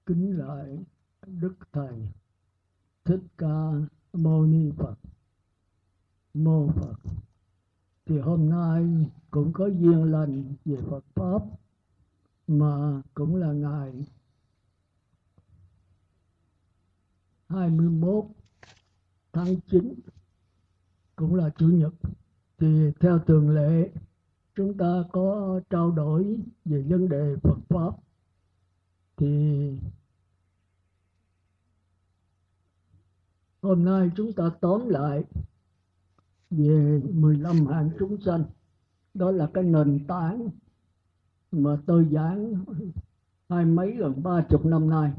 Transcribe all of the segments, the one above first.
Kính lại Đức Thầy Thích Ca Mâu Ni Phật. Mô Phật. Thì hôm nay cũng có duyên lành về Phật Pháp, mà cũng là ngày 21 tháng 9, cũng là Chủ nhật. Thì theo thường lệ, chúng ta có trao đổi về vấn đề Phật Pháp. Thì hôm nay chúng ta tóm lại về 15 hạng chúng sanh. Đó là cái nền tảng mà tôi giảng gần 30 năm nay,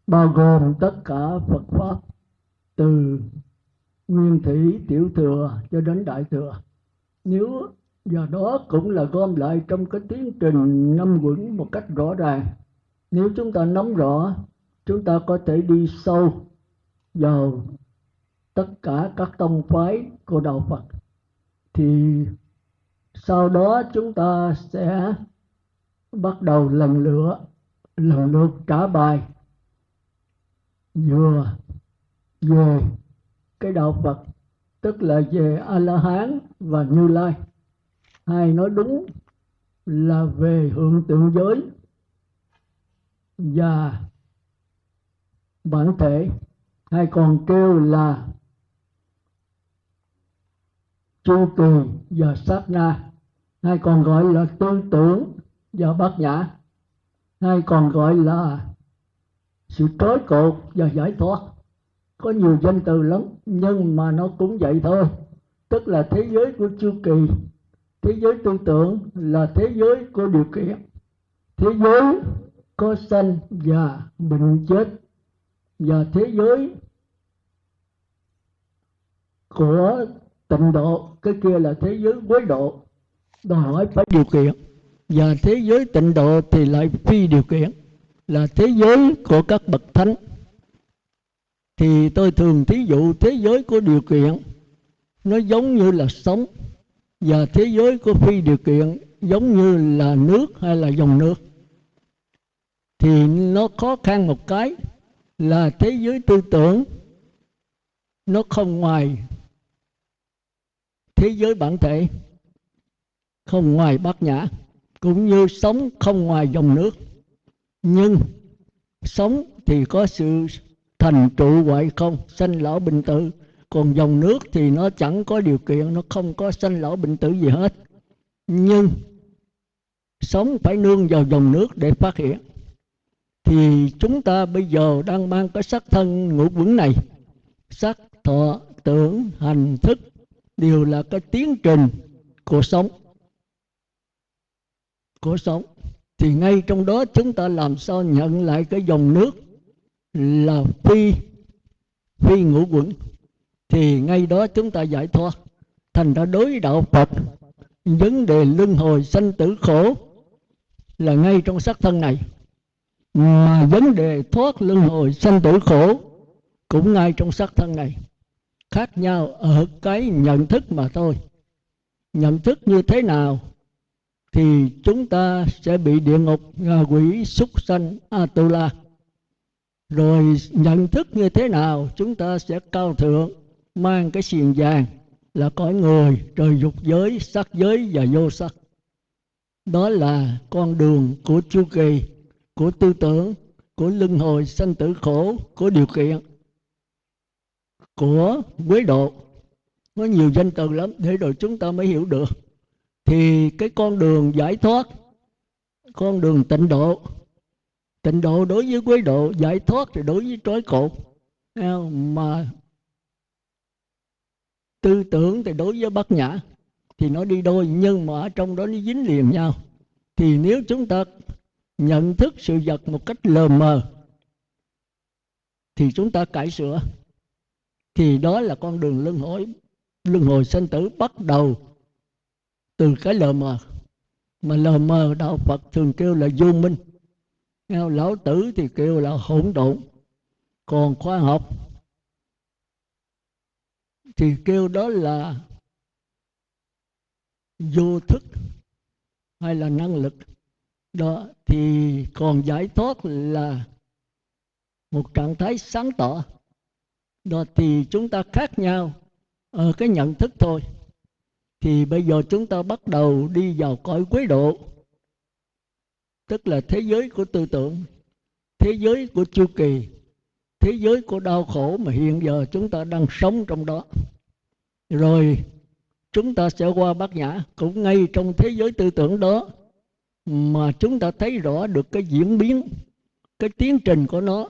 bao gồm tất cả Phật Pháp, từ Nguyên Thủy, Tiểu Thừa cho đến Đại Thừa. Nếu và đó cũng là gom lại trong cái tiến trình năm quẩn một cách rõ ràng. Nếu chúng ta nắm rõ, chúng ta có thể đi sâu vào tất cả các tông phái của Đạo Phật. Thì sau đó chúng ta sẽ bắt đầu lần lượt trả bài vừa về cái Đạo Phật, tức là về A-la-hán và Như Lai, hay nói đúng là về hiện tượng giới và bản thể, hay còn kêu là chu kỳ và sát na, hay còn gọi là tư tưởng và bát nhã, hay còn gọi là sự trói cột và giải thoát. Có nhiều danh từ lắm, nhưng mà nó cũng vậy thôi. Tức là thế giới của chu kỳ, thế giới tư tưởng là thế giới của điều kiện, thế giới có sanh và bệnh chết, và thế giới của tịnh độ, cái kia là thế giới quế độ, đòi hỏi phải điều kiện. Và thế giới tịnh độ thì lại phi điều kiện, là thế giới của các bậc thánh. Thì tôi thường thí dụ thế giới của điều kiện nó giống như là sống, và thế giới của phi điều kiện giống như là nước hay là dòng nước. Thì nó khó khăn một cái là thế giới tư tưởng nó không ngoài thế giới bản thể, không ngoài bát nhã, cũng như sống không ngoài dòng nước. Nhưng sống thì có sự thành trụ hoại không, sanh lão bệnh tử. Còn dòng nước thì nó chẳng có điều kiện, nó không có sanh lão bệnh tử gì hết. Nhưng sống phải nương vào dòng nước để phát hiện. Thì chúng ta bây giờ đang mang cái sắc thân ngũ uẩn này, sắc, thọ, tưởng, hành, thức, đều là cái tiến trình của sống. Thì ngay trong đó chúng ta làm sao nhận lại cái dòng nước là phi ngũ uẩn, thì ngay đó chúng ta giải thoát. Thành ra đối với Đạo Phật, vấn đề luân hồi sanh tử khổ là ngay trong sắc thân này, mà vấn đề thoát luân hồi sanh tử khổ cũng ngay trong sắc thân này. Khác nhau ở cái nhận thức mà thôi. Nhận thức như thế nào thì chúng ta sẽ bị địa ngục, ngạ quỷ, súc sanh, Atula. Rồi nhận thức như thế nào chúng ta sẽ cao thượng, mang cái xiềng vàng là cõi người, trời dục giới, sắc giới và vô sắc. Đó là con đường của chu kỳ, của tư tưởng, của luân hồi sanh tử khổ, của điều kiện, của quế độ. Có nhiều danh từ lắm để rồi chúng ta mới hiểu được. Thì cái con đường giải thoát, con đường tịnh độ đối với quế độ, giải thoát thì đối với trói cột. Mà tư tưởng thì đối với bát nhã, thì nó đi đôi, nhưng mà ở trong đó nó dính liền nhau. Thì nếu chúng ta nhận thức sự vật một cách lờ mờ thì chúng ta cải sửa. Thì đó là con đường luân hồi sanh tử bắt đầu từ cái lờ mờ. Mà lờ mờ Đạo Phật thường kêu là vô minh, Lão Tử thì kêu là hỗn độn. Còn khoa học thì kêu đó là vô thức hay là năng lực. Đó thì còn giải thoát là một trạng thái sáng tỏ. Đó thì chúng ta khác nhau ở cái nhận thức thôi. Thì bây giờ chúng ta bắt đầu đi vào cõi quế độ, tức là thế giới của tư tưởng, thế giới của chu kỳ, thế giới của đau khổ mà hiện giờ chúng ta đang sống trong đó. Rồi chúng ta sẽ qua bát nhã, cũng ngay trong thế giới tư tưởng đó mà chúng ta thấy rõ được cái diễn biến, cái tiến trình của nó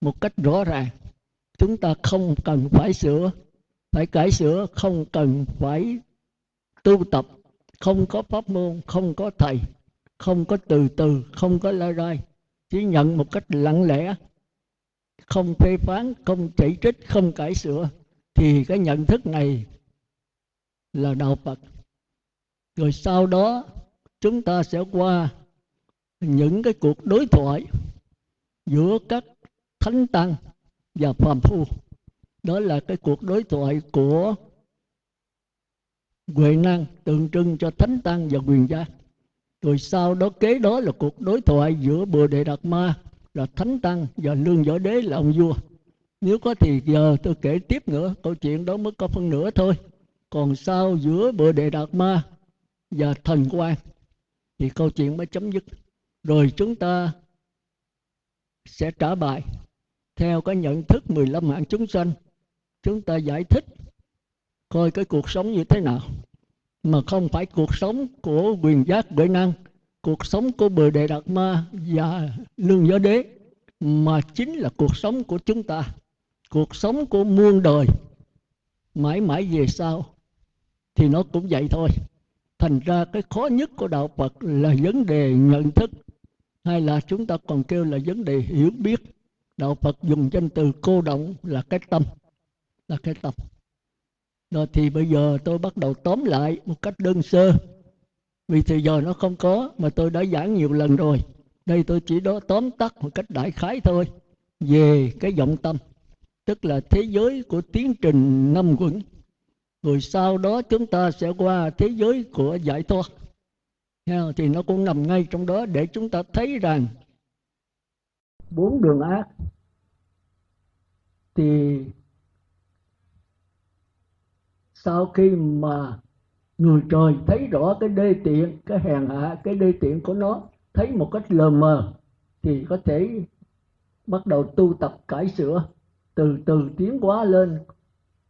một cách rõ ràng. Chúng ta không cần phải sửa, phải cải sửa, không cần phải tu tập, không có pháp môn, không có thầy, không có từ từ, không có lai rai, chỉ nhận một cách lặng lẽ, không phê phán, không chỉ trích, không cải sửa, thì cái nhận thức này là đạo Phật. Rồi sau đó chúng ta sẽ qua những cái cuộc đối thoại giữa các thánh tăng và phàm phu. Đó là cái cuộc đối thoại của Huệ Năng tượng trưng cho thánh tăng và quyền giác. Rồi sau đó kế đó là cuộc đối thoại giữa Bồ Đề Đạt Ma là thánh tăng và Lương Võ Đế là ông vua. Nếu có thì giờ tôi kể tiếp nữa, câu chuyện đó mới có phân nửa thôi. Còn sau giữa Bồ Đề Đạt Ma và Thần Quang thì câu chuyện mới chấm dứt. Rồi chúng ta sẽ trả bài theo cái nhận thức 15 hạng chúng sanh. Chúng ta giải thích coi cái cuộc sống như thế nào, mà không phải cuộc sống của quyền giác Huệ Năng, cuộc sống của Bồ Đề Đạt Ma và Lương Võ Đế, mà chính là cuộc sống của chúng ta, cuộc sống của muôn đời mãi mãi về sau. Thì nó cũng vậy thôi. Thành ra cái khó nhất của đạo Phật là vấn đề nhận thức, hay là chúng ta còn kêu là vấn đề hiểu biết. Đạo Phật dùng danh từ cô động là cái tâm, là cái tâm. Rồi thì bây giờ tôi bắt đầu tóm lại một cách đơn sơ, vì thời giờ nó không có, mà tôi đã giảng nhiều lần rồi. Đây tôi chỉ đó tóm tắt một cách đại khái thôi về cái vọng tâm, tức là thế giới của tiến trình năm quẩn. Rồi sau đó chúng ta sẽ qua thế giới của giải thoát. Thì nó cũng nằm ngay trong đó để chúng ta thấy rằng 4 đường ác thì sau khi mà người trời thấy rõ cái đê tiện, cái hèn hạ, cái đê tiện của nó, thấy một cách lờ mờ, thì có thể bắt đầu tu tập cải sửa, từ từ tiến hóa lên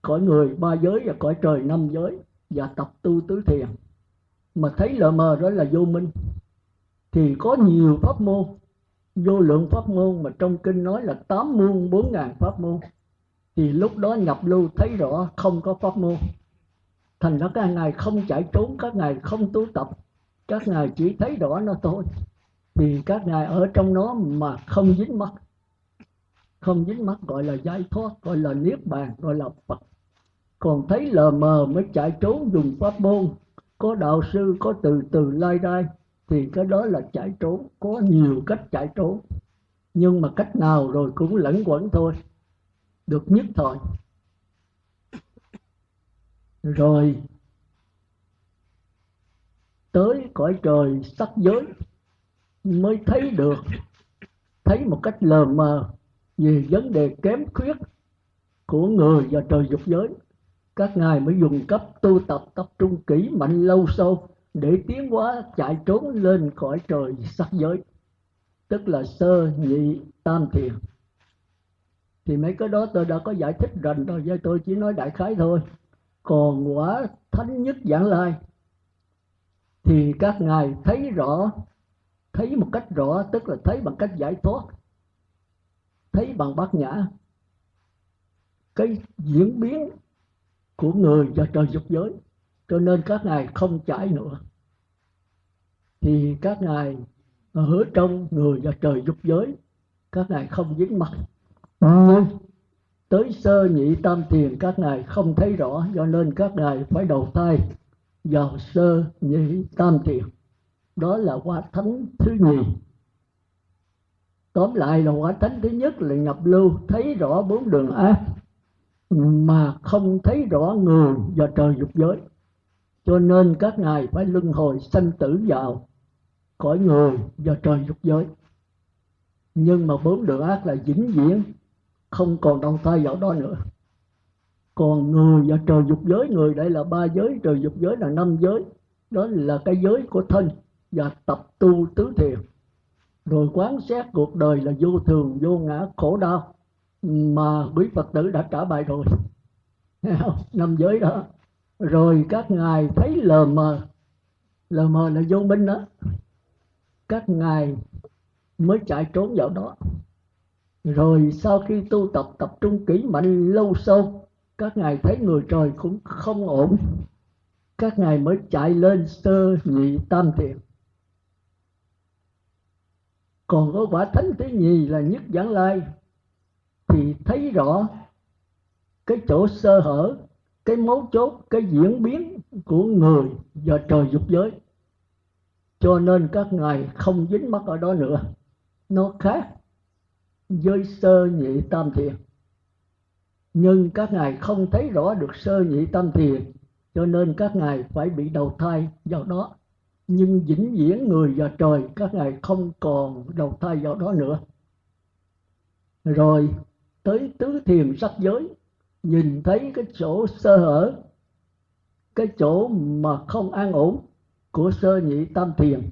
cõi người 3 giới và cõi trời 5 giới, và tập tu tứ thiền. Mà thấy lờ mờ đó là vô minh. Thì có nhiều pháp môn, vô lượng pháp môn, mà trong kinh nói là 8 muôn 4.000 pháp môn. Thì lúc đó nhập lưu thấy rõ không có pháp môn. Thành ra các ngài không chạy trốn, các ngài không tu tập, các ngài chỉ thấy rõ nó thôi. Thì các ngài ở trong nó mà không dính mắc. Không dính mắc gọi là giải thoát, gọi là niết bàn, gọi là Phật. Còn thấy lờ mờ mới chạy trốn dùng pháp môn, có đạo sư, có từ từ lai rai, thì cái đó là chạy trốn. Có nhiều cách chạy trốn, nhưng mà cách nào rồi cũng lẫn quẩn thôi, được nhất thời. Rồi tới cõi trời sắc giới mới thấy được, thấy một cách lờ mờ về vấn đề kém khuyết của người và trời dục giới. Các ngài mới dùng cấp tu tập, tập trung kỹ, mạnh, lâu, sâu để tiến hóa chạy trốn lên cõi trời sắc giới, tức là sơ nhị tam thiền. Thì mấy cái đó tôi đã có giải thích rành rồi, với tôi chỉ nói đại khái thôi. Còn quả thánh nhất giảng lai thì các ngài thấy rõ, thấy một cách rõ, tức là thấy bằng cách giải thoát, thấy bằng bát nhã cái diễn biến của người và trời dục giới, cho nên các ngài không chạy nữa. Thì các ngài ở trong người và trời dục giới, các ngài không dính mắc. Nhưng tới sơ nhị tam thiền các ngài không thấy rõ, cho nên các ngài phải đầu thai vào sơ nhị tam thiền. Đó là quả thánh thứ nhì. Tóm lại là quả thánh thứ nhất là nhập lưu, thấy rõ 4 đường ác mà không thấy rõ người và trời dục giới, cho nên các ngài phải luân hồi sanh tử vào cõi người và trời dục giới. Nhưng mà 4 đường ác là vĩnh viễn, không còn đầu thai vào đó nữa. Còn người và trời dục giới, người đây là 3 giới, trời dục giới là 5 giới. Đó là cái giới của thân và tập tu tứ thiền. Rồi quán xét cuộc đời là vô thường, vô ngã, khổ đau, mà quý Phật tử đã trả bài rồi. Thấy không? 5 giới đó. Rồi các ngài thấy lờ mờ. Lờ mờ là vô minh đó. Các ngài mới chạy trốn vào đó. Rồi sau khi tu tập, tập trung kỹ mạnh lâu sâu, các ngài thấy người trời cũng không ổn. Các ngài mới chạy lên sơ nhị tam thiền. Còn có quả thánh thứ nhì là nhất vãng lai thì thấy rõ cái chỗ sơ hở, cái mấu chốt, cái diễn biến của người và trời dục giới. Cho nên các ngài không dính mắc ở đó nữa. Nó khác với sơ nhị tam thiền. Nhưng các ngài không thấy rõ được sơ nhị tam thiền, cho nên các ngài phải bị đầu thai vào đó. Nhưng vĩnh viễn người và trời các ngài không còn đầu thai vào đó nữa. Rồi tới tứ thiền sắc giới, nhìn thấy cái chỗ sơ hở, cái chỗ mà không an ổn của sơ nhị tam thiền.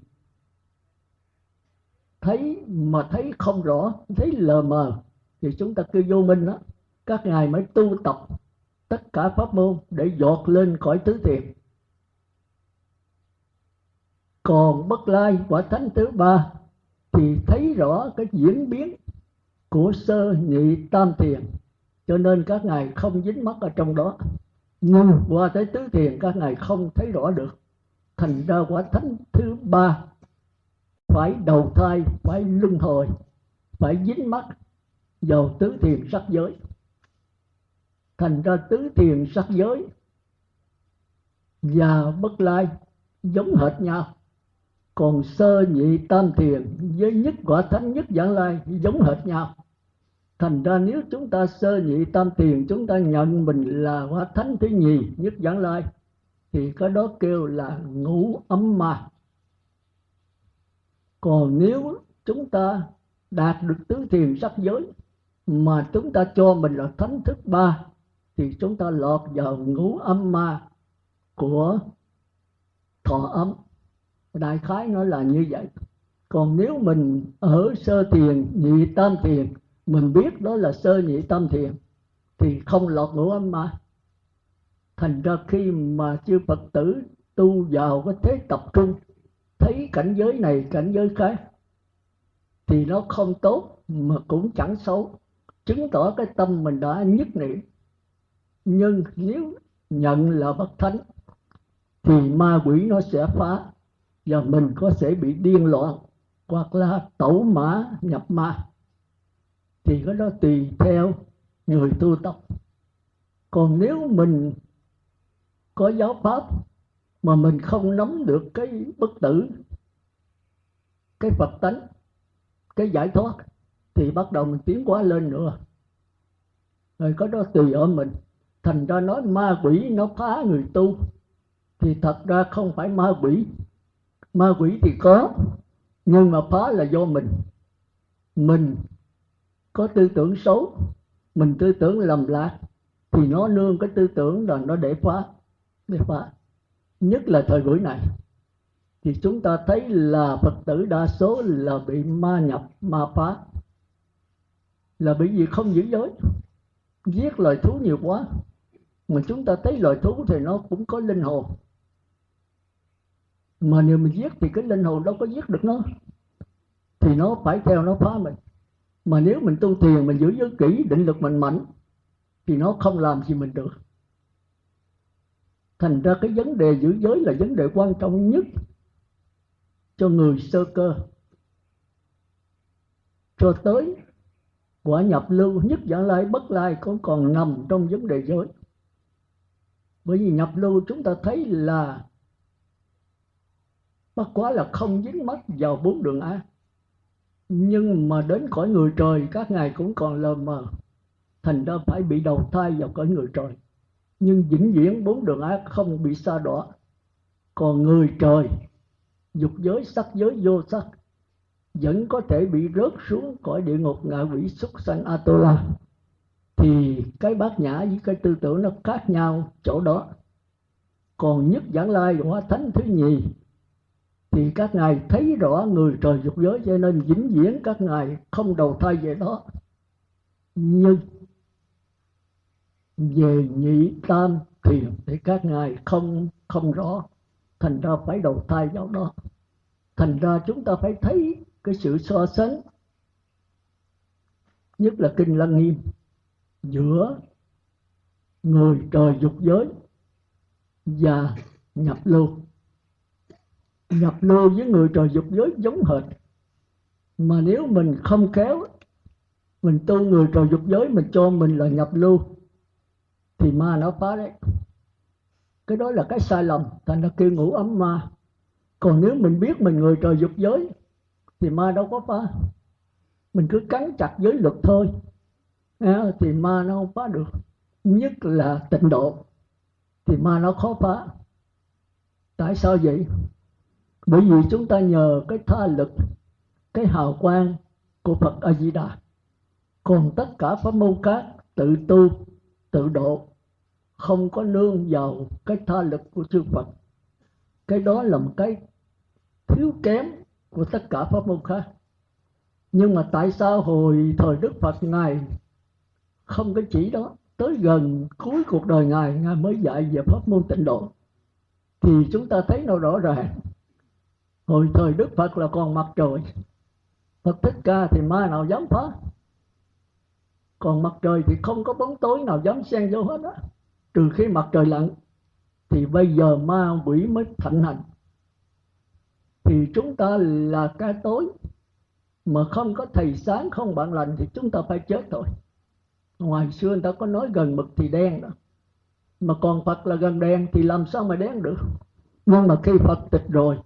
Thấy mà thấy không rõ, thấy lờ mờ, thì chúng ta kêu vô minh đó. Các ngài mới tu tập tất cả pháp môn để dột lên khỏi tứ thiền. Còn bất lai, quả thánh thứ ba, thì thấy rõ cái diễn biến của sơ nhị tam thiền, cho nên các ngài không dính mắc ở trong đó. Nhưng qua tới tứ thiền các ngài không thấy rõ được. Thành ra quả thánh thứ ba phải đầu thai, phải luân hồi, phải dính mắc vào tứ thiền sắc giới. Thành ra tứ thiền sắc giới và bất lai giống hệt nhau. Còn sơ nhị tam thiền với nhất quả thánh nhất vãng lai giống hệt nhau. Thành ra nếu chúng ta sơ nhị tam thiền, chúng ta nhận mình là quả thánh thứ nhì nhất vãng lai, thì cái đó kêu là ngũ ấm ma. Còn nếu chúng ta đạt được tứ thiền sắc giới mà chúng ta cho mình là thánh thứ ba, thì chúng ta lọt vào ngũ âm ma của thọ ấm. Đại khái nó là như vậy. Còn nếu mình ở sơ thiền, nhị tam thiền, mình biết đó là sơ nhị tam thiền, thì không lọt ngũ âm ma. Thành ra khi mà chư Phật tử tu vào cái thế tập trung, thấy cảnh giới này cảnh giới khác, thì nó không tốt mà cũng chẳng xấu, chứng tỏ cái tâm mình đã nhất niệm. Nhưng nếu nhận là bất thánh thì ma quỷ nó sẽ phá, và mình có thể bị điên loạn hoặc là tẩu mã nhập ma. Thì cái đó tùy theo người tu tập. Còn nếu mình có giáo pháp mà mình không nắm được cái bất tử, cái Phật tánh, cái giải thoát, thì bắt đầu mình tiến hóa lên nữa. Rồi có đó tùy ở mình. Thành ra nói ma quỷ nó phá người tu, thì thật ra không phải ma quỷ. Ma quỷ thì có, nhưng mà phá là do mình. Mình có tư tưởng xấu, mình tư tưởng lầm lạc, thì nó nương cái tư tưởng là nó để phá. Nhất là thời buổi này thì chúng ta thấy là Phật tử đa số là bị ma nhập, ma phá. Là bởi vì không giữ giới, giết loài thú nhiều quá. Mà chúng ta thấy loài thú thì nó cũng có linh hồn, mà nếu mình giết thì cái linh hồn đâu có giết được nó, thì nó phải theo nó phá mình. Mà nếu mình tu thiền, mình giữ giới kỹ, định lực mình mạnh, thì nó không làm gì mình được. Thành ra cái vấn đề giữ giới là vấn đề quan trọng nhất cho người sơ cơ. Cho tới quả nhập lưu, nhất vãng lai, bất lai cũng còn nằm trong vấn đề giới. Bởi vì nhập lưu chúng ta thấy là bất quá là không dính mắc vào 4 đường ác. Nhưng mà đến cõi người trời các ngài cũng còn lờ mờ, thành ra phải bị đầu thai vào cõi người trời. Nhưng vĩnh viễn 4 đường ác không bị sa đọa. Còn người trời, dục giới, sắc giới, vô sắc, vẫn có thể bị rớt xuống cõi địa ngục ngạ quỷ súc sanh Atula. Thì cái bát nhã với cái tư tưởng nó khác nhau chỗ đó. Còn nhất Vãng Lai Hóa Thánh thứ nhì thì các ngài thấy rõ người trời dục giới, cho nên vĩnh viễn các ngài không đầu thai về đó. Nhưng về nhị tam thiền thì các ngài không rõ, thành ra phải đầu thai vào đó. Thành ra chúng ta phải thấy cái sự so sánh, nhất là Kinh Lăng Nghiêm, giữa người trời dục giới và nhập lưu. Nhập lưu với người trời dục giới giống hệt, mà nếu mình không khéo, mình tu người trời dục giới mình cho mình là nhập lưu thì ma nó phá đấy. Cái đó là cái sai lầm, thành ra kêu ngũ ấm ma. Còn nếu mình biết mình người trời dục giới thì ma đâu có phá. Mình cứ cắn chặt giới luật thôi thì ma nó không phá được. Nhất là tịnh độ thì ma nó khó phá. Tại sao vậy? Bởi vì chúng ta nhờ cái tha lực, cái hào quang của Phật A Di Đà. Còn tất cả pháp môn khác tự tu tự độ, không có nương vào cái tha lực của chư Phật. Cái đó là một cái thiếu kém của tất cả pháp môn khác. Nhưng mà tại sao hồi thời Đức Phật Ngài không có chỉ đó? Tới gần cuối cuộc đời Ngài mới dạy về pháp môn tịnh độ. Thì chúng ta thấy nó rõ ràng. Hồi thời Đức Phật là còn mặt trời, Phật Thích Ca thì ma nào dám phá. Còn mặt trời thì không có bóng tối nào dám xen vô hết á. Trừ khi mặt trời lặn thì bây giờ ma quỷ mới thịnh hành. Thì chúng ta là cái tối, mà không có thầy sáng, không bạn lành thì chúng ta phải chết thôi. Ngoài xưa người ta có nói gần mực thì đen đó, mà còn Phật là gần đen thì làm sao mà đen được. Nhưng mà khi Phật tịch rồi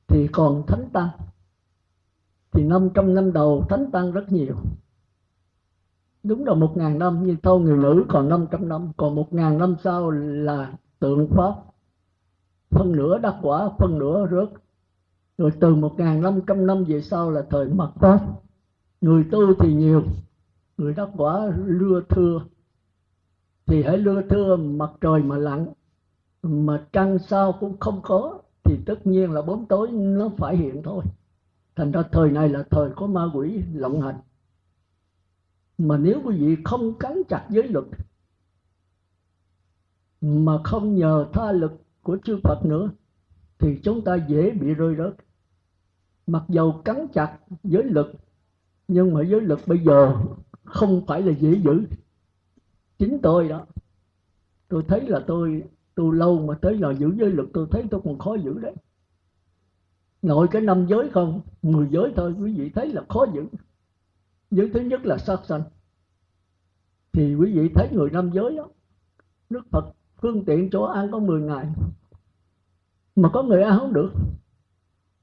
thì còn thánh tăng. Thì 500 năm đầu thánh tăng rất nhiều. Đúng là 1000 năm, như thâu người nữ còn 500 năm. Còn 1000 năm sau là tượng Pháp. Phân nửa đắc quả, phân nửa rớt. Rồi từ 1500 năm về sau là thời mạt Pháp. Người tu thì nhiều, người đắc quả lưa thưa. Thì hãy lưa thưa mặt trời mà lặn, mà trăng sao cũng không có, thì tất nhiên là bóng tối nó phải hiện thôi. Thành ra thời này là thời có ma quỷ lộng hành. Mà nếu quý vị không cắn chặt giới luật, mà không nhờ tha lực của chư Phật nữa, thì chúng ta dễ bị rơi rớt. Mặc dầu cắn chặt giới luật, nhưng mà giới luật bây giờ không phải là dễ giữ. Chính tôi đó, tôi thấy là tôi tu lâu mà tới giờ giữ giới luật tôi thấy tôi còn khó giữ đấy. Nội cái 5 giới không, 10 giới thôi quý vị thấy là khó giữ. Giới thứ nhất là sát sanh. Thì quý vị thấy người 5 giới đó, Đức Phật phương tiện chỗ ăn có 10 ngày, mà có người ăn không được.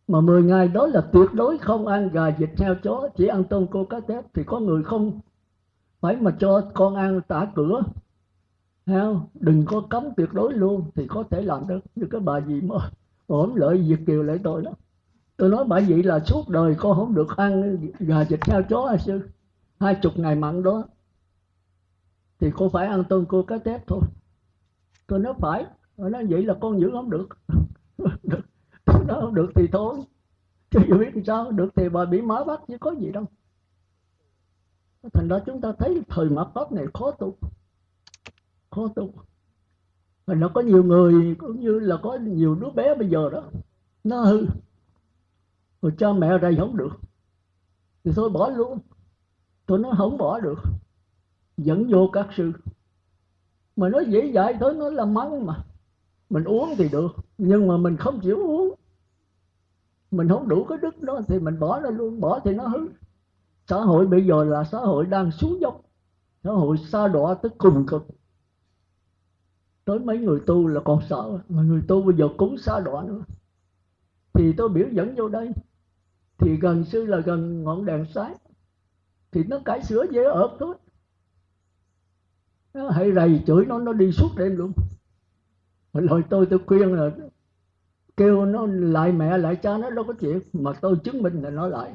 Mà 10 ngày đó là tuyệt đối không ăn gà, vịt, heo, chó, chỉ ăn tôm, cua, cá, tép. Thì có người không phải mà cho con ăn tả cửa, đừng có cấm tuyệt đối luôn, thì có thể làm được. Như cái bà gì mà ổn lợi Việt kiều lại tôi đó, tôi nói bà vậy là suốt đời con không được ăn gà, vịt, heo, chó hay sư 20 ngày mặn đó, thì cô phải ăn tôm, cua, cá, tép thôi. Tôi nói phải. Tôi nói vậy là con giữ không được. Nó không được thì thôi, chứ biết sao được, thì bà bị má bắt chứ có gì đâu. Thành ra chúng ta thấy thời mạt Pháp này khó tu, khó tu. Mà nó có nhiều người, cũng như là có nhiều đứa bé bây giờ đó, nó hư, rồi cha mẹ rầy không được thì thôi bỏ luôn. Tôi nói không bỏ được, dẫn vô các sư. Mà nó dễ dạy thôi, nó làm mắng mà. Mình uống thì được, nhưng mà mình không chịu uống, mình không đủ cái đức đó thì mình bỏ ra luôn. Bỏ thì nó hư. Xã hội bây giờ là xã hội đang xuống dốc, xã hội sa đọa tới cùng cực. Tới mấy người tu là còn sợ, mà người tu bây giờ cũng sa đọa nữa. Thì tôi biểu dẫn vô đây, thì gần sư là gần ngọn đèn sáng, thì nó cải sửa dễ ợp thôi. Nó hay rầy chửi nó đi suốt đêm luôn. Lời tôi khuyên là kêu nó lại mẹ lại cha nó đâu có chịu, mà tôi chứng minh là nó lại.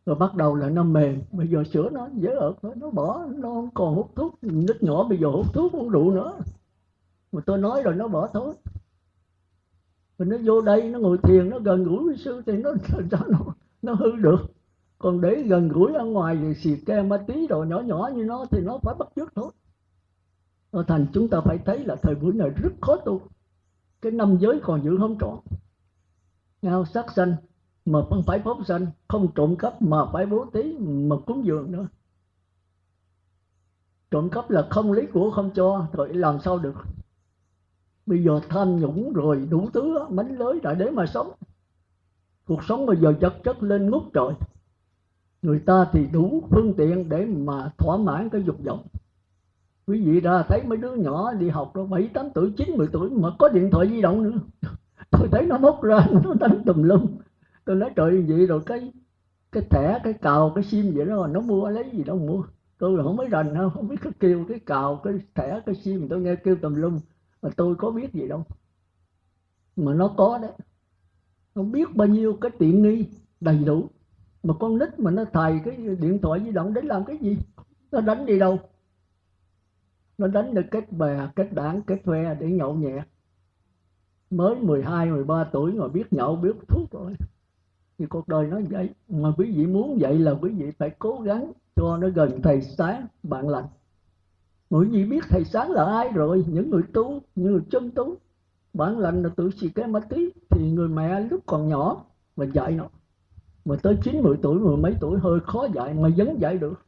Rồi bắt đầu là nó mềm, bây giờ sữa nó dễ ợt thôi, nó bỏ, nó không còn hút thuốc. Nít nhỏ bây giờ hút thuốc uống rượu nữa, mà tôi nói rồi nó bỏ thôi. Rồi nó vô đây nó ngồi thiền, nó gần gũi với sư thì nó hư được. Còn để gần gũi ở ngoài thì xì ke ma tí đồ nhỏ nhỏ như nó thì nó phải bắt chước thôi. Rồi thành chúng ta phải thấy là thời buổi này rất khó tu, cái năm giới còn giữ không trọn. Nhau sát sanh mà không phải phóng sanh, không trộm cắp mà phải bố thí mà cúng dường nữa. Trộm cắp là không lấy của không cho, rồi làm sao được. Bây giờ tham nhũng rồi đủ thứ mánh lới lại để mà sống. Cuộc sống bây giờ vật chất lên ngút trời. Người ta thì đủ phương tiện để mà thỏa mãn cái dục vọng. Quý vị ra thấy mấy đứa nhỏ đi học rồi 7, 8 tuổi, 9, 10 tuổi mà có điện thoại di động nữa. Tôi thấy nó móc ra nó đánh tùm lum. Tôi nói trời vậy rồi cái thẻ, cái cào, cái sim vậy đó, nó mua lấy gì đâu mua. Tôi không mấy rành, không biết cái kêu, cái cào, cái thẻ, cái sim, tôi nghe kêu tùm lum. Mà tôi có biết gì đâu. Mà nó có đấy. Nó biết bao nhiêu cái tiện nghi đầy đủ. Mà con nít mà nó thầy cái điện thoại di động để làm cái gì? Nó đánh đi đâu? Nó đánh để kết bè, kết đảng, kết phe để nhậu nhẹ. Mới 12, 13 tuổi mà biết nhậu, biết thuốc rồi. Thì cuộc đời nó vậy. Mà quý vị muốn vậy là quý vị phải cố gắng cho nó gần thầy sáng, bạn lành. Quý vị biết thầy sáng là ai rồi? Những người tu, những người chân tu. Bạn lành là tự xì cái ma tí. Thì người mẹ lúc còn nhỏ mà dạy nó. Mà tới 9, 10 tuổi, 10 mấy tuổi hơi khó dạy, mà vẫn dạy được.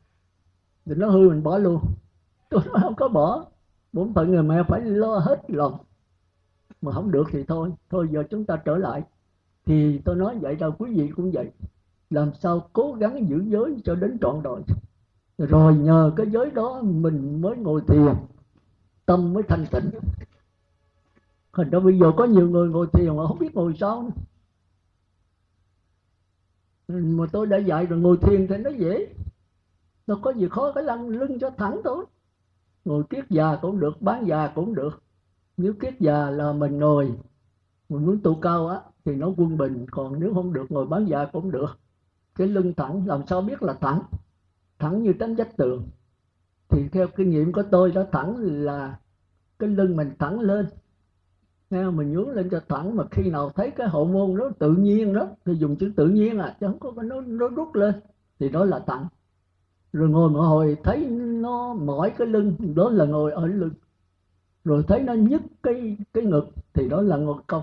Thì nó hư mình bỏ luôn. Tôi nói không có bỏ. Bổn phận người mẹ phải lo hết lòng. Mà không được thì thôi. Thôi giờ chúng ta trở lại. Thì tôi nói vậy đâu, quý vị cũng vậy. Làm sao cố gắng giữ giới cho đến trọn đời. Rồi nhờ cái giới đó mình mới ngồi thiền, tâm mới thanh tịnh. Thành ra bây giờ có nhiều người ngồi thiền mà không biết ngồi sao nữa. Mà tôi đã dạy rồi, ngồi thiền thì nó dễ. Nó có gì khó, cái lưng cho thẳng thôi. Ngồi kiết già cũng được, bán già cũng được. Nếu kiết già là mình ngồi, mình muốn tu cao á thì nó quân bình. Còn nếu không được ngồi bán già cũng được. Cái lưng thẳng, làm sao biết là thẳng? Thẳng như tấm vách tường. Thì theo kinh nghiệm của tôi đó, thẳng là cái lưng mình thẳng lên. Nghe mình nhướng lên cho thẳng, mà khi nào thấy cái hậu môn nó tự nhiên đó, thì dùng chữ tự nhiên chứ không có nó rút lên, thì đó là thẳng. Rồi ngồi một hồi thấy nó mỏi cái lưng, đó là ngồi ở lưng. Rồi thấy nó nhức cái ngực thì đó là ngồi cong.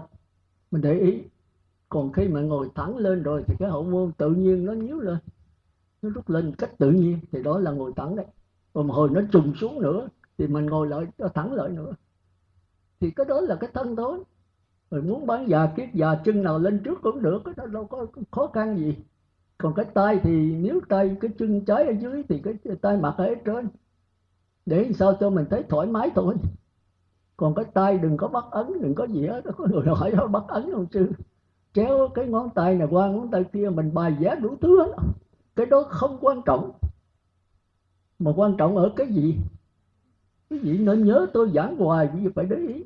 Mình để ý. Còn khi mà ngồi thẳng lên rồi thì cái hậu môn tự nhiên nó nhíu lên, nó rút lên cách tự nhiên, thì đó là ngồi thẳng đấy. Rồi một hồi nó trùng xuống nữa thì mình ngồi lại cho thẳng lại nữa. Thì cái đó là cái thân thôi. Rồi muốn bán già kiết già, chân nào lên trước cũng được, cái đó đâu có khó khăn gì. Còn cái tay thì nếu tay cái chân trái ở dưới thì cái tay mặt ở trên, để sao cho mình thấy thoải mái thôi. Còn cái tay đừng có bắt ấn, đừng có gì hết. Có người hỏi nó bắt ấn không sư? Kéo cái ngón tay này qua ngón tay kia, mình bài vẽ đủ thứ hết. Cái đó không quan trọng. Mà quan trọng ở cái gì? Cái gì nên nhớ, tôi giảng hoài quý vị phải để ý.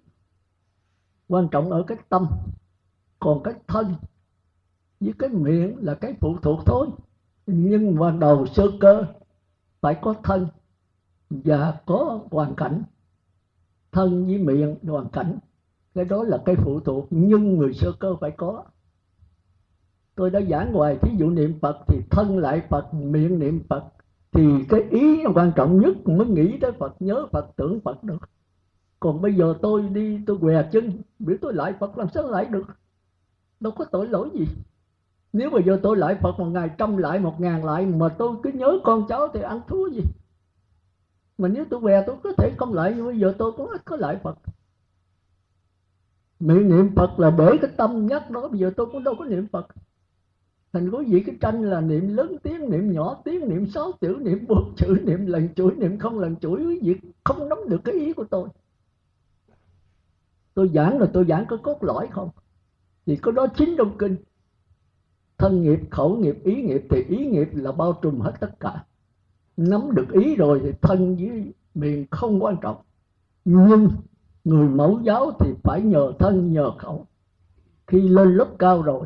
Quan trọng ở cái tâm. Còn cái thân với cái miệng là cái phụ thuộc thôi. Nhưng mà đầu sơ cơ phải có thân và có hoàn cảnh. Thân với miệng hoàn cảnh, cái đó là cái phụ thuộc, nhưng người sơ cơ phải có. Tôi đã giảng hoài, thí dụ niệm Phật thì thân lại Phật, miệng niệm Phật, thì cái ý quan trọng nhất mới nghĩ tới Phật, nhớ Phật, tưởng Phật được. Còn bây giờ tôi đi tôi què chân, biểu tôi lại Phật làm sao lại được? Đâu có tội lỗi gì. Nếu bây giờ tôi lại Phật 1 ngày, 100 lại, 1000 lại, mà tôi cứ nhớ con cháu thì ăn thua gì. Mà nếu tôi què tôi có thể không lại, nhưng bây giờ tôi cũng ít có lại Phật. Miệng niệm Phật là để cái tâm nhắc đó, bây giờ tôi cũng đâu có niệm Phật. Thành có gì cái tranh là niệm lớn tiếng, niệm nhỏ tiếng, niệm 6 chữ, niệm 4 chữ, niệm lần chuỗi, niệm không lần chuỗi, quý vị không nắm được cái ý của tôi. Tôi giảng là tôi giảng có cốt lõi không? Thì có đó chính trong kinh. Thân nghiệp, khẩu nghiệp, ý nghiệp, thì ý nghiệp là bao trùm hết tất cả. Nắm được ý rồi thì thân với miệng không quan trọng. Nhưng người mẫu giáo thì phải nhờ thân nhờ khẩu. Khi lên lớp cao rồi,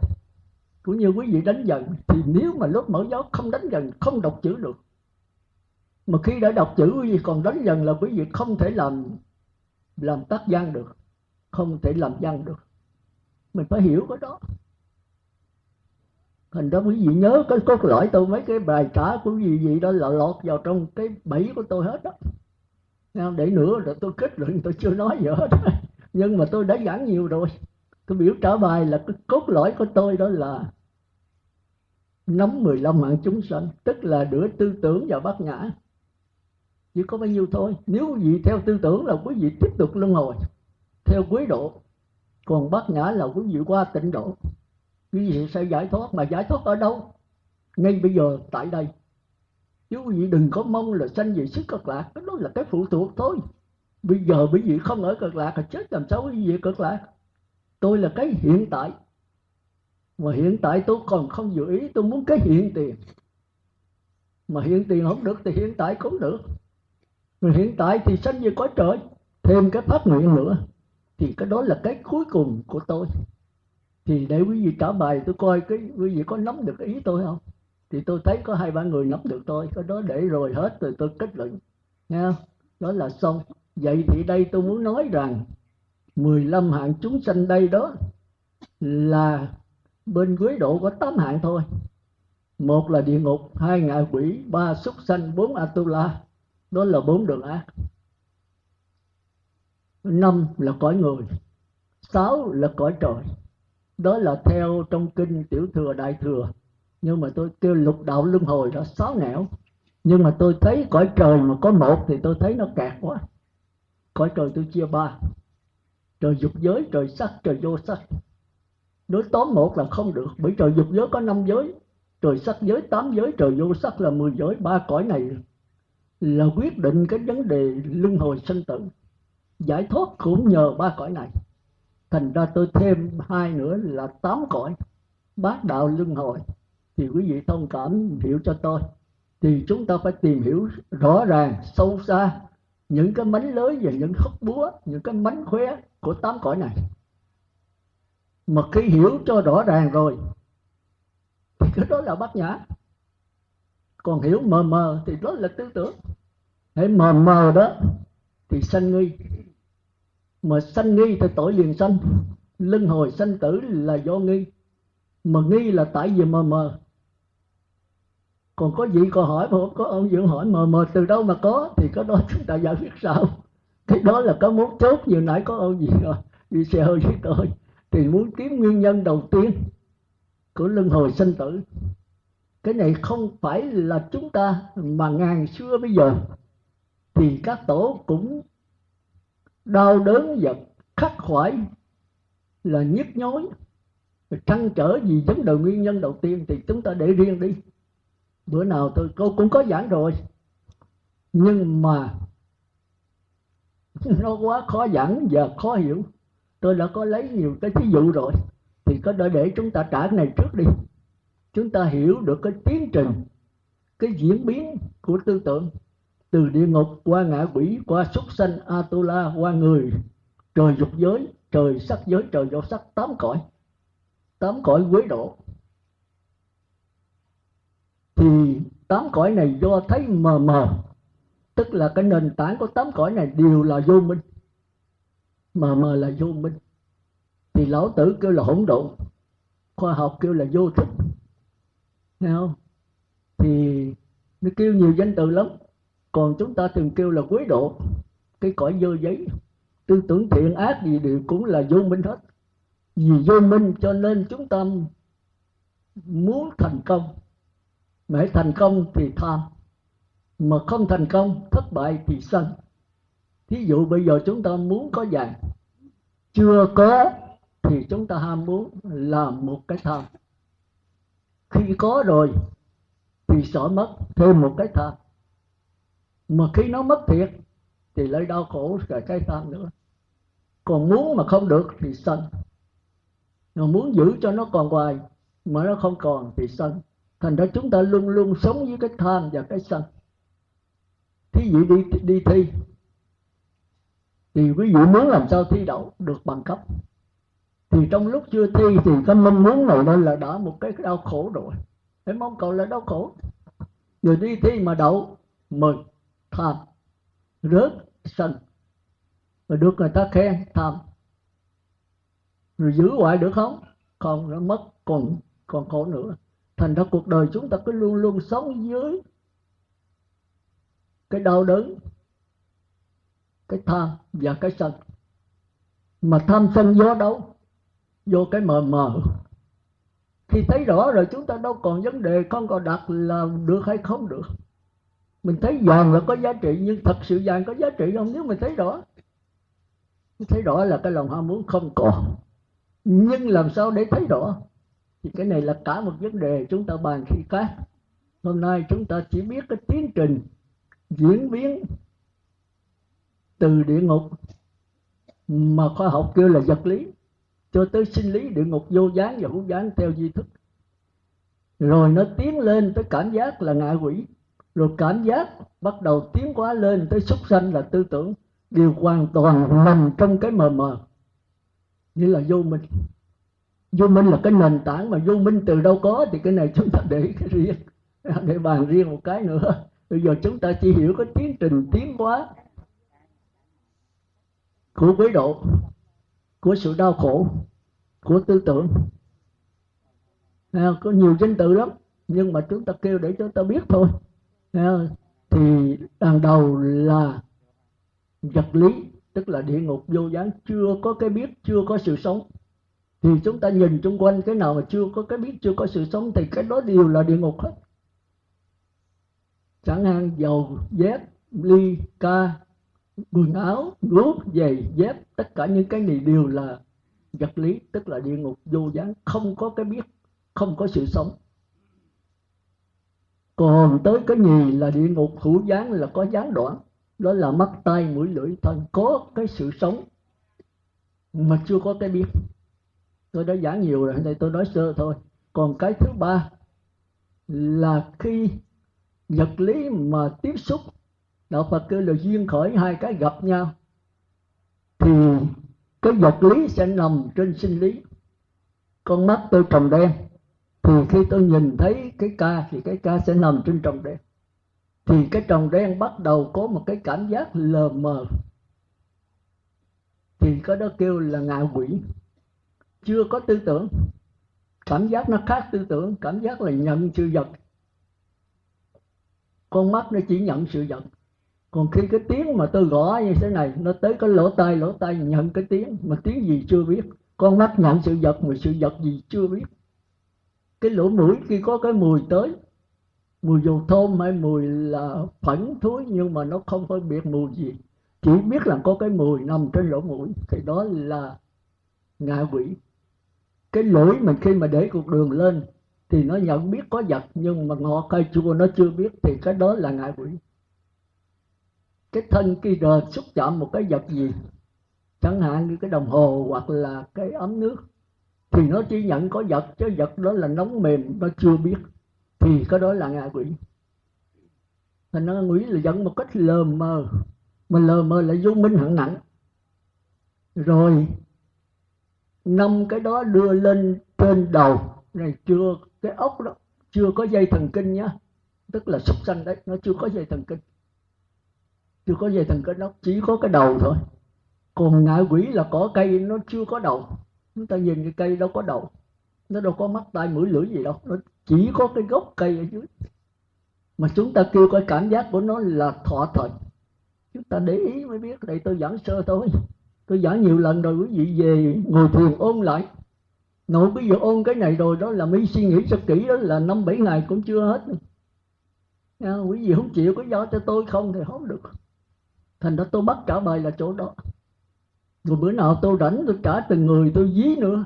cũng như quý vị đánh dần, thì nếu mà lớp mẫu giáo không đánh dần, không đọc chữ được. Mà khi đã đọc chữ quý vị còn đánh dần là quý vị không thể làm tác văn được, không thể làm văn được. Mình phải hiểu cái đó. Thành ra quý vị nhớ cái cốt lõi tôi, mấy cái bài trả của quý vị đó là lọt vào trong cái bẫy của tôi hết đó. Để nữa rồi tôi kết luận tôi chưa nói gì hết. Nhưng mà tôi đã giảng nhiều rồi. Tôi biểu trả bài là cái cốt lõi của tôi đó là nắm 15 mạng chúng sanh, tức là đưa tư tưởng vào bát nhã. Chỉ có bao nhiêu thôi. Nếu quý vị theo tư tưởng là quý vị tiếp tục luân hồi theo quế độ, còn bát nhã là quý vị qua tịnh độ, quý vị sẽ giải thoát. Mà giải thoát ở đâu? Ngay bây giờ tại đây. Chứ quý vị đừng có mong là sanh về xứ Cực Lạc, cái đó là cái phụ thuộc thôi. Bây giờ quý vị không ở Cực Lạc là chết, làm sao quý vị về Cực Lạc? Tôi là cái hiện tại, mà hiện tại tôi còn không dự ý, tôi muốn cái hiện tiền. Mà hiện tiền không được thì hiện tại cũng được. Rồi hiện tại thì sanh về cõi trời, thêm cái phát nguyện nữa, thì cái đó là cái cuối cùng của tôi. Thì để quý vị trả bài tôi coi cái quý vị có nắm được ý tôi không. Thì tôi thấy có 2-3 người nắm được tôi, cái đó để rồi hết rồi tôi kết luận. Nghe không? Đó là xong. Vậy thì đây tôi muốn nói rằng 15 hạng chúng sanh đây đó là bên quế độ có 8 hạng thôi. 1 là địa ngục, 2 ngạ quỷ, 3 súc sanh, 4 Atula. Đó là 4 đường ác. 5 là cõi người, 6 là cõi trời. Đó là theo trong kinh Tiểu Thừa Đại Thừa. Nhưng mà tôi kêu lục đạo luân hồi đó 6 nẻo. Nhưng mà tôi thấy cõi trời mà có 1 thì tôi thấy nó kẹt quá. Cõi trời tôi chia 3: trời dục giới, trời sắc, trời vô sắc. Đối tóm 1 là không được, bởi trời dục giới có 5 giới, trời sắc giới 8 giới, trời vô sắc là 10 giới. 3 cõi này là quyết định cái vấn đề luân hồi sinh tử. Giải thoát cũng nhờ 3 cõi này. Thành ra tôi thêm 2 nữa là 8 cõi bát đạo luân hồi. Thì quý vị thông cảm hiểu cho tôi. Thì chúng ta phải tìm hiểu rõ ràng, sâu xa những cái mánh lới và những khúc búa, những cái mánh khóe của 8 cõi này. Mà khi hiểu cho rõ ràng rồi thì cái đó là bát nhã. Còn hiểu mờ mờ thì đó là tư tưởng. Hãy mờ mờ đó thì sanh nghi. Mà sanh nghi thì tội liền sanh. Luân hồi sanh tử là do nghi. Mà nghi là tại vì mờ mờ. Còn có gì còn hỏi mà có ông Dưỡng hỏi mờ mờ từ đâu mà có, thì cái đó chúng ta giải quyết sao? Cái đó là có muốn chốt như nãy có ông gì đi xe hơi với tôi. Thì muốn kiếm nguyên nhân đầu tiên của luân hồi sanh tử. Cái này không phải là chúng ta, mà ngàn xưa bây giờ thì các tổ cũng đau đớn và khắc khoải, là nhức nhối, trăn trở vì vấn đề nguyên nhân đầu tiên. Thì chúng ta để riêng đi, bữa nào cô cũng có giảng rồi. Nhưng mà nó quá khó giảng và khó hiểu. Tôi đã có lấy nhiều cái thí dụ rồi, thì có để chúng ta trả cái này trước đi. Chúng ta hiểu được cái tiến trình, cái diễn biến của tư tưởng, từ địa ngục qua ngạ quỷ, qua súc sanh Atula, qua người, trời dục giới, trời sắc giới, trời vô sắc. 8 cõi, 8 cõi quế độ. Thì 8 cõi này do thấy mờ mờ, tức là cái nền tảng của 8 cõi này đều là vô minh. Mờ mờ là vô minh. Thì lão tử kêu là hỗn độn, khoa học kêu là vô thức. Thấy không? Thì nó kêu nhiều danh từ lắm. Còn chúng ta thường kêu là quế độ, cái cõi dơ giấy. Tư tưởng thiện ác gì đều cũng là vô minh hết. Vì vô minh cho nên chúng ta muốn thành công. Mà hãy thành công thì tham, mà không thành công, thất bại thì sân. Thí dụ bây giờ chúng ta muốn có vàng, chưa có thì chúng ta ham muốn, làm một cái tham. Khi có rồi thì sợ mất, thêm một cái tham. Mà khi nó mất thiệt thì lại đau khổ cái tham nữa. Còn muốn mà không được thì sân. Mà muốn giữ cho nó còn hoài mà nó không còn thì sân. Thành ra chúng ta luôn luôn sống với cái tham và cái sân. Thí dụ đi thi thì quý vị muốn làm sao thi đậu được bằng cấp, thì trong lúc chưa thi thì cái mong muốn này nên là đã một cái đau khổ rồi. Cái mong cầu là đau khổ. Rồi đi thi mà đậu mừng, tham, rớt, sân, rồi được người ta khen, tham, rồi giữ hoài được không? Không, nó mất, còn khổ nữa. Thành ra cuộc đời chúng ta cứ luôn luôn sống dưới cái đau đớn, cái tham và cái sân. Mà tham sân do đâu? Do cái mờ mờ. Khi thấy rõ rồi chúng ta đâu còn vấn đề, không còn đặt là được hay không được. Mình thấy vàng là có giá trị, nhưng thật sự vàng có giá trị không? Nếu mình thấy rõ, thấy rõ là cái lòng ham muốn không còn. Nhưng làm sao để thấy rõ? Thì cái này là cả một vấn đề chúng ta bàn khi khác. Hôm nay chúng ta chỉ biết cái tiến trình diễn biến từ địa ngục mà khoa học kêu là vật lý, cho tới sinh lý địa ngục vô gián và hữu gián theo duy thức. Rồi nó tiến lên tới cảm giác là ngạ quỷ. Rồi cảm giác bắt đầu tiến hóa lên tới súc sanh là tư tưởng. Đều hoàn toàn nằm trong cái mờ mờ, như là vô minh. Vô minh là cái nền tảng, mà vô minh từ đâu có thì cái này chúng ta để riêng, để bàn riêng một cái nữa. Bây giờ chúng ta chỉ hiểu cái tiến trình tiến hóa của quấy độ, của sự đau khổ, của tư tưởng. Có nhiều danh từ lắm, nhưng mà chúng ta kêu để chúng ta biết thôi. Thì đằng đầu là vật lý, tức là địa ngục vô gián, chưa có cái biết, chưa có sự sống. Thì chúng ta nhìn xung quanh, cái nào mà chưa có cái biết, chưa có sự sống thì cái đó đều là địa ngục hết. Chẳng hạn dầu, dép, ly, ca, quần áo, guốc, giày, dép, tất cả những cái này đều là vật lý, tức là địa ngục vô gián, không có cái biết, không có sự sống. Còn tới cái nhì là địa ngục hữu gián, là có gián đoạn, đó là mắt, tai, mũi, lưỡi, thân, có cái sự sống mà chưa có cái biết. Tôi đã giảng nhiều rồi, đây tôi nói sơ thôi. Còn cái thứ ba là khi vật lý mà tiếp xúc, đạo Phật kêu là duyên khởi, hai cái gặp nhau, thì cái vật lý sẽ nằm trên sinh lý. Con mắt tôi tròng đen, thì khi tôi nhìn thấy cái ca thì cái ca sẽ nằm trên tròng đen. Thì cái tròng đen bắt đầu có một cái cảm giác lờ mờ, thì cái đó kêu là ngạ quỷ. Chưa có tư tưởng. Cảm giác nó khác tư tưởng. Cảm giác là nhận sự vật. Con mắt nó chỉ nhận sự vật. Còn khi cái tiếng mà tôi gõ như thế này, nó tới cái lỗ tai nhận cái tiếng, mà tiếng gì chưa biết. Con mắt nhận sự vật, mà sự vật gì chưa biết. Cái lỗ mũi khi có cái mùi tới, mùi dầu thơm hay mùi là phẫn thúi, nhưng mà nó không phân biệt mùi gì, chỉ biết là có cái mùi nằm trên lỗ mũi, thì đó là ngạ quỷ. Cái lưỡi mình khi mà để cục đường lên thì nó nhận biết có vật, nhưng mà ngọt hay chua nó chưa biết, thì cái đó là ngạ quỷ. Cái thân khi xúc chạm một cái vật gì, chẳng hạn như cái đồng hồ hoặc là cái ấm nước, thì nó chỉ nhận có vật, chứ vật đó là nóng mềm nó chưa biết, thì cái đó là ngạ quỷ. Thành ra quỷ là dẫn một cách lờ mờ, mà lờ mờ là vô minh hạng nặng. Rồi 5 cái đó đưa lên trên đầu này, chưa cái ốc đó chưa có dây thần kinh nhá, tức là súc sanh đấy, nó chưa có dây thần kinh, chưa có dây thần kinh, nó chỉ có cái đầu thôi. Còn ngạ quỷ là cỏ cây, nó chưa có đầu. Chúng ta nhìn cái cây đâu có đầu, nó đâu có mắt, tai, mũi, lưỡi gì đâu, nó chỉ có cái gốc cây ở dưới. Mà chúng ta kêu cái cảm giác của nó là thọ thời. Chúng ta để ý mới biết. Đây tôi giảng sơ thôi, tôi giảng nhiều lần rồi, quý vị về ngồi thiền ôn lại. Nội bây giờ ôn cái này rồi đó là mới suy nghĩ cho kỹ, đó là 5-7 ngày cũng chưa hết. Quý vị không chịu có do cho tôi không thì không được. Thành ra tôi bắt trả bài là chỗ đó. Rồi bữa nào tôi rảnh tôi trả từng người tôi dí nữa,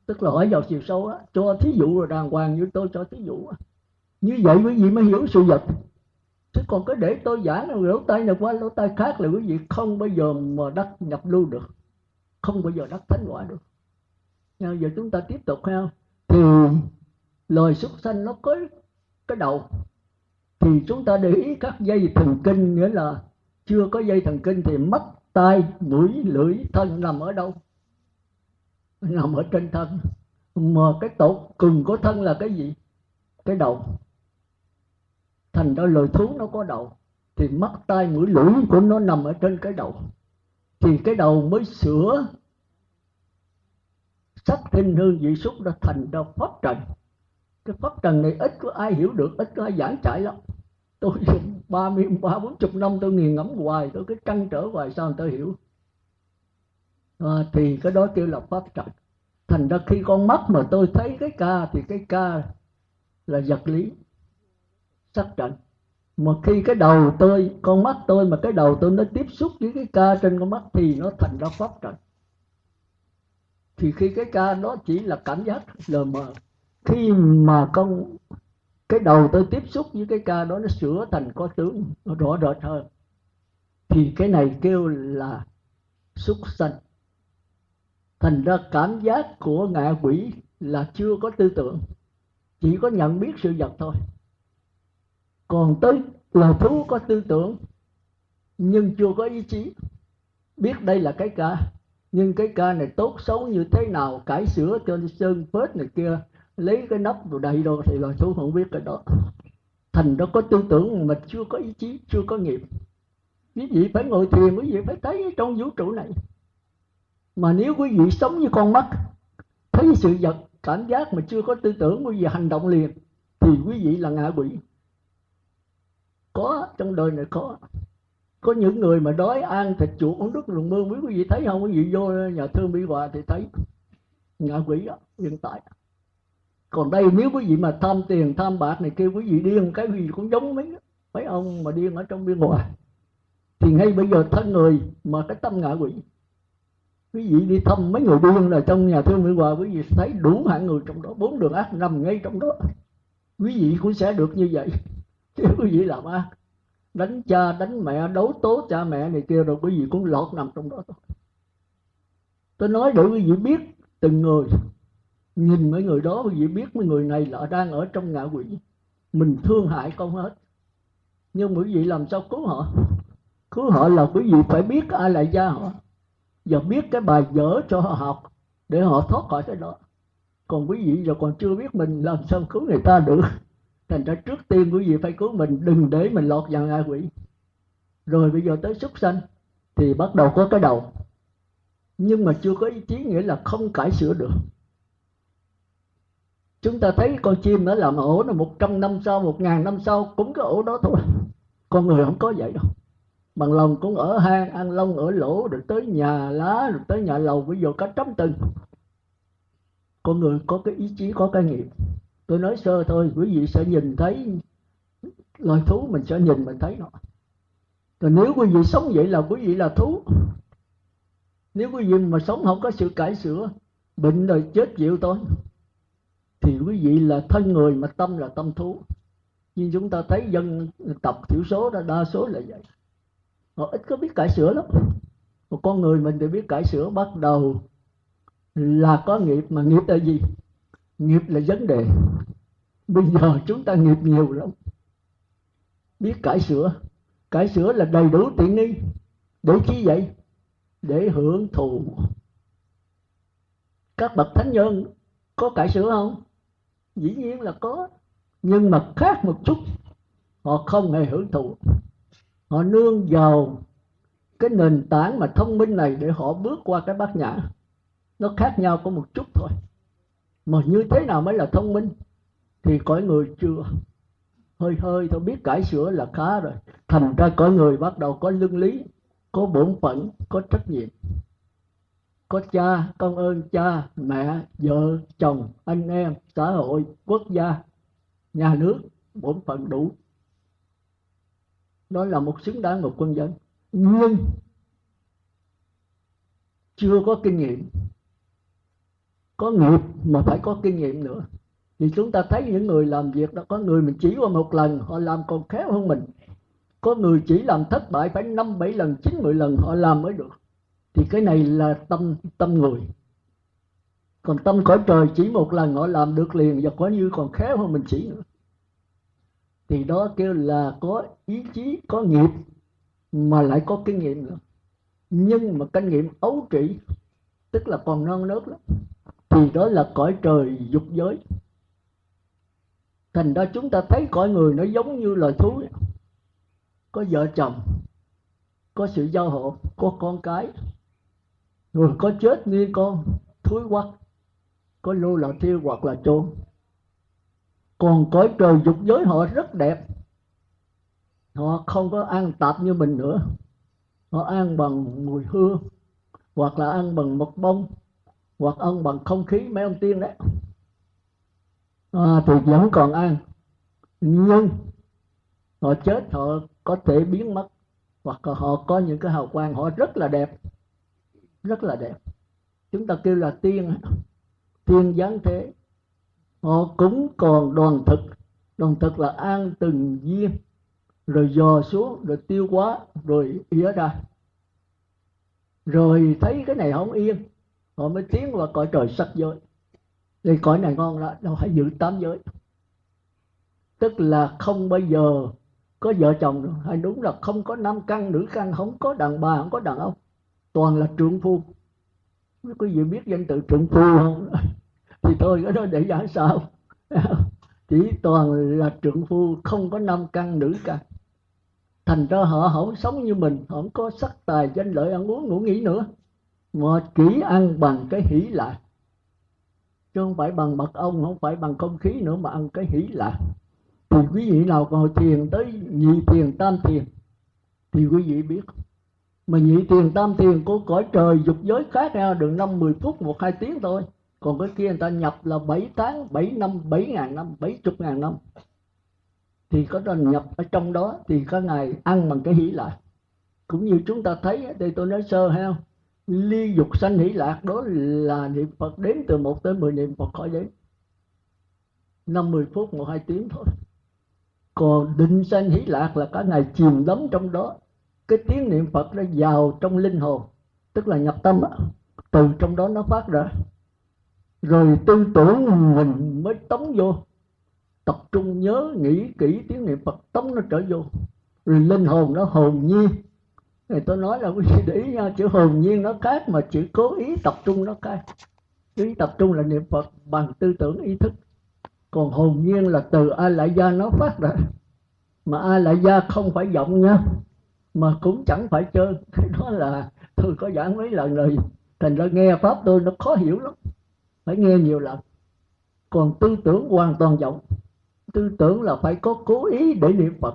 tức là hỏi vào chiều sâu á, cho thí dụ rồi đàng hoàng như tôi cho thí dụ á. Như vậy quý vị mới hiểu sự vật. Chứ còn cứ để tôi giảng lỗ tai này qua lỗ tai khác là quý vị không bao giờ mà đắc nhập lưu được, không bao giờ đắc thánh quả được. Giờ chúng ta tiếp tục ha. Thì loài súc sanh nó có cái đầu, thì chúng ta để ý các dây thần kinh, nghĩa là chưa có dây thần kinh thì mắt, tai, mũi, lưỡi, thân nằm ở đâu? nằm ở trên thân. Mà cái tột cùng của thân là cái gì? Cái đầu. Thành ra loài thú nó có đầu, thì mắt tai mũi lưỡi của nó nằm ở trên cái đầu, thì cái đầu mới sửa sắc thinh hương vị xúc ra thành ra pháp trần. Cái pháp trần này ít có ai hiểu được, ít có ai giảng trải lắm. Tôi 40 năm tôi nghiền ngẫm hoài, tôi cứ trăn trở hoài sao người ta hiểu. Thì cái đó kêu là pháp trần. Thành ra khi con mắt mà tôi thấy cái ca, thì cái ca là vật lý, sắc trần. Mà khi cái đầu tôi, con mắt tôi mà cái đầu tôi nó tiếp xúc với cái ca trên con mắt thì nó thành ra pháp trần. Thì khi cái ca đó chỉ là cảm giác lờ mờ, khi mà cái đầu tôi tiếp xúc với cái ca đó, nó sửa thành có tướng, nó rõ rệt hơn, thì cái này kêu là súc sanh. Thành ra cảm giác của ngạ quỷ là chưa có tư tưởng, chỉ có nhận biết sự vật thôi. Còn tới loài thú có tư tưởng nhưng chưa có ý chí, biết đây là cái ca, nhưng cái ca này tốt xấu như thế nào, cải sửa cho sơn phết này kia, lấy cái nắp vào đầy đồ, thì loài thú không biết cái đó. Thành đó có tư tưởng mà chưa có ý chí, chưa có nghiệp. Quý vị phải ngồi thiền, quý vị phải thấy trong vũ trụ này. Mà nếu quý vị sống như con mắt, thấy sự vật, cảm giác mà chưa có tư tưởng, quý vị hành động liền, thì quý vị là ngạ quỷ. Có, trong đời này có những người mà đói ăn thịt chuột uống nước rừng mương, quý vị thấy không? Quý vị vô nhà thương Mỹ Hòa thì thấy ngạ quỷ đó, hiện tại. Còn đây nếu quý vị mà tham tiền tham bạc này kêu quý vị điên, cái gì cũng giống mấy ông mà điên ở trong Biên Hòa. Thì ngay bây giờ thân người mà cái tâm ngạ quỷ. Quý vị đi thăm mấy người điên là trong nhà thương Mỹ Hòa, quý vị thấy đủ hạng người trong đó, 4 đường ác nằm ngay trong đó. Quý vị cũng sẽ được như vậy. Chứ quý vị làm ác, đánh cha đánh mẹ, đấu tố cha mẹ này kia, rồi quý vị cũng lọt nằm trong đó thôi. Tôi nói để quý vị biết từng người, nhìn mấy người đó quý vị biết mấy người này là đang ở trong ngạ quỷ. Mình thương hại không hết, nhưng quý vị làm sao cứu họ? Cứu họ là quý vị phải biết ai là gia họ, và biết cái bài vở cho họ học để họ thoát khỏi cái đó. Còn quý vị giờ còn chưa biết mình, làm sao cứu người ta được? Thành ra trước tiên quý vị phải cứu mình, đừng để mình lọt vào ngạ quỷ. Rồi bây giờ tới súc sanh thì bắt đầu có cái đầu, nhưng mà chưa có ý chí, nghĩa là không cải sửa được. Chúng ta thấy con chim nó làm ổ, nó 100 năm sau, 1000 năm sau cũng cái ổ đó thôi. Con người không có vậy đâu. Bằng lòng cũng ở hang, ăn lông ở lỗ, rồi tới nhà lá, rồi tới nhà lầu, bây giờ cả trăm tầng. Con người có cái ý chí, có cái nghiệp. Tôi nói sơ thôi, quý vị sẽ nhìn thấy loài thú, mình sẽ nhìn mình thấy nó. Rồi nếu quý vị sống vậy là quý vị là thú. Nếu quý vị mà sống không có sự cải sửa, bệnh rồi chết chịu thôi, thì quý vị là thân người mà tâm là tâm thú. Nhưng chúng ta thấy dân tộc thiểu số đó, đa số là vậy. Họ ít có biết cải sửa lắm. Một con người mình thì biết cải sửa, bắt đầu là có nghiệp. Mà nghiệp là gì? Nghiệp là vấn đề. Bây giờ chúng ta nghiệp nhiều lắm. Biết cải sửa. Cải sửa là đầy đủ tiện nghi. Để chi vậy? Để hưởng thụ. Các bậc thánh nhân có cải sửa không? Dĩ nhiên là có, nhưng mà khác một chút. Họ không hề hưởng thụ. Họ nương vào cái nền tảng mà thông minh này để họ bước qua cái bát nhã. Nó khác nhau có một chút thôi. Mà như thế nào mới là thông minh thì cõi người chưa. Hơi hơi thôi, biết cải sửa là khá rồi. Thành ra cõi người bắt đầu có lương lý, có bổn phận, có trách nhiệm. Có cha, công ơn cha, mẹ, vợ, chồng, anh em, xã hội, quốc gia, nhà nước, bổn phận đủ. Đó là một xứng đáng một quân dân. Nhưng chưa có kinh nghiệm. Có nghiệp mà phải có kinh nghiệm nữa. Thì chúng ta thấy những người làm việc đó, có người mình chỉ qua một lần họ làm còn khéo hơn mình. Có người chỉ làm thất bại phải 5, 7 lần, 9, 10 lần họ làm mới được. Thì cái này là tâm người. Còn tâm cõi trời chỉ một lần họ làm được liền, và có như còn khéo hơn mình chỉ nữa. Thì đó kêu là có ý chí, có nghiệp mà lại có kinh nghiệm nữa. Nhưng mà kinh nghiệm ấu trĩ, tức là còn non nớt lắm. thì đó là cõi trời dục giới. Thành ra chúng ta thấy cõi người nó giống như loài thú, có vợ chồng, có sự giao hộ, có con cái, rồi có chết như con, thúi quắc, có lưu là thiêu hoặc là chôn. Còn cõi trời dục giới họ rất đẹp, họ không có ăn tạp như mình nữa, họ ăn bằng mùi hương, hoặc là ăn bằng mật bông, hoặc ăn bằng không khí mấy ông tiên đấy, thì vẫn còn ăn. Nhưng họ chết họ có thể biến mất, hoặc là họ có những cái hào quang họ rất là đẹp, rất là đẹp. Chúng ta kêu là tiên, tiên giáng thế. Họ cũng còn đoàn thực. Đoàn thực là ăn từng viên, rồi dò xuống, rồi tiêu hóa, rồi ỉa ra. Rồi thấy cái này không yên, họ mới tiến vào cõi trời sắc giới. Thì cõi này ngon đó, đâu phải giữ 8 giới. Tức là không bao giờ có vợ chồng đâu. Hay đúng là không có nam căn, nữ căn, không có đàn bà, không có đàn ông. Toàn là trượng phu. Quý vị biết danh từ trượng phu không? Thì thôi cái đó để giải sao. Chỉ toàn là trượng phu, không có nam căn, nữ căn. Thành ra họ không sống như mình, họ không có sắc tài, danh lợi, ăn uống, ngủ nghỉ nữa. Mà chỉ ăn bằng cái hỷ lạc. Chứ không phải bằng mật ong, không phải bằng không khí nữa, mà ăn cái hỷ lạc. Thì quý vị nào ngồi thiền tới nhị thiền, tam thiền thì quý vị biết. Mà nhị thiền, tam thiền của cõi trời dục giới khác ra được 5-10 phút, 1-2 tiếng thôi. Còn cái kia người ta nhập là 7 tháng, 7 năm, 7.000 năm, 70.000 năm. Thì có lần nhập ở trong đó thì có ngày ăn bằng cái hỷ lạc. Cũng như chúng ta thấy, đây tôi nói sơ ha, ly dục sanh hỷ lạc đó là niệm Phật đếm từ 1 tới 10 niệm Phật khỏi đếm. 5-10 phút, 1-2 tiếng thôi. Còn định sanh hỷ lạc là cả ngày chìm đắm trong đó. Cái tiếng niệm Phật nó vào trong linh hồn, tức là nhập tâm á, từ trong đó nó phát ra. Rồi tư tưởng mình mới tống vô, tập trung nhớ nghĩ kỹ tiếng niệm Phật, tống nó trở vô. Rồi linh hồn nó hồn nhiên. Thì tôi nói là quý vị để ý nha, chữ hồn nhiên nó khác, mà chữ cố ý tập trung nó khác. Ý tập trung là niệm Phật bằng tư tưởng ý thức. Còn hồn nhiên là từ A Lại Gia nó phát ra. Mà A Lại Gia không phải giọng nha, mà cũng chẳng phải chơi. Cái đó là tôi có giảng mấy lần rồi, thành ra nghe pháp tôi nó khó hiểu lắm, phải nghe nhiều lần. Còn tư tưởng hoàn toàn giọng. Tư tưởng là phải có cố ý để niệm Phật,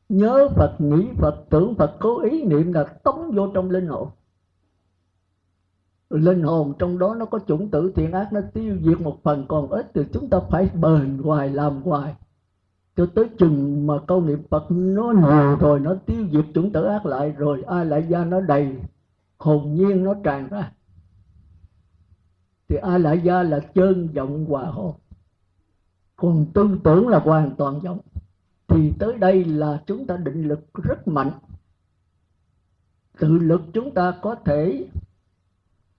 nhớ Phật, nghĩ Phật, tưởng Phật, cố ý niệm là tống vô trong linh hồn. Linh hồn trong đó nó có chủng tử thiện ác, nó tiêu diệt một phần, còn ít thì chúng ta phải bền hoài, làm hoài, cho tới chừng mà câu niệm Phật nó nhiều rồi, nó tiêu diệt chủng tử ác lại, rồi A Lại Gia nó đầy, hồn nhiên nó tràn ra. Thì A Lại Gia là chân vọng hòa hồn, còn tư tưởng là hoàn toàn vọng. Thì tới đây là chúng ta định lực rất mạnh. Tự lực chúng ta có thể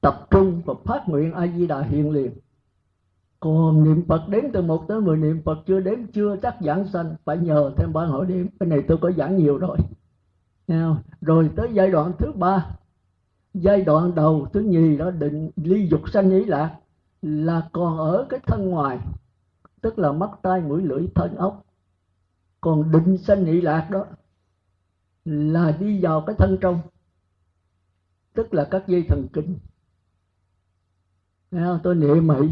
tập trung và phát nguyện A Di Đà hiện liền. Còn niệm Phật đếm từ 1 tới 10 niệm Phật chưa đếm chưa chắc giảng sanh, phải nhờ thêm ban hội niệm. Cái này tôi có giảng nhiều rồi. Rồi tới giai đoạn thứ 3, giai đoạn đầu thứ nhì đó, định ly dục sanh hỷ lạc, là còn ở cái thân ngoài, tức là mắt tai mũi lưỡi thân ốc. Còn định sanh hỷ lạc đó là đi vào cái thân trong, tức là các dây thần kinh. Tôi niệm mị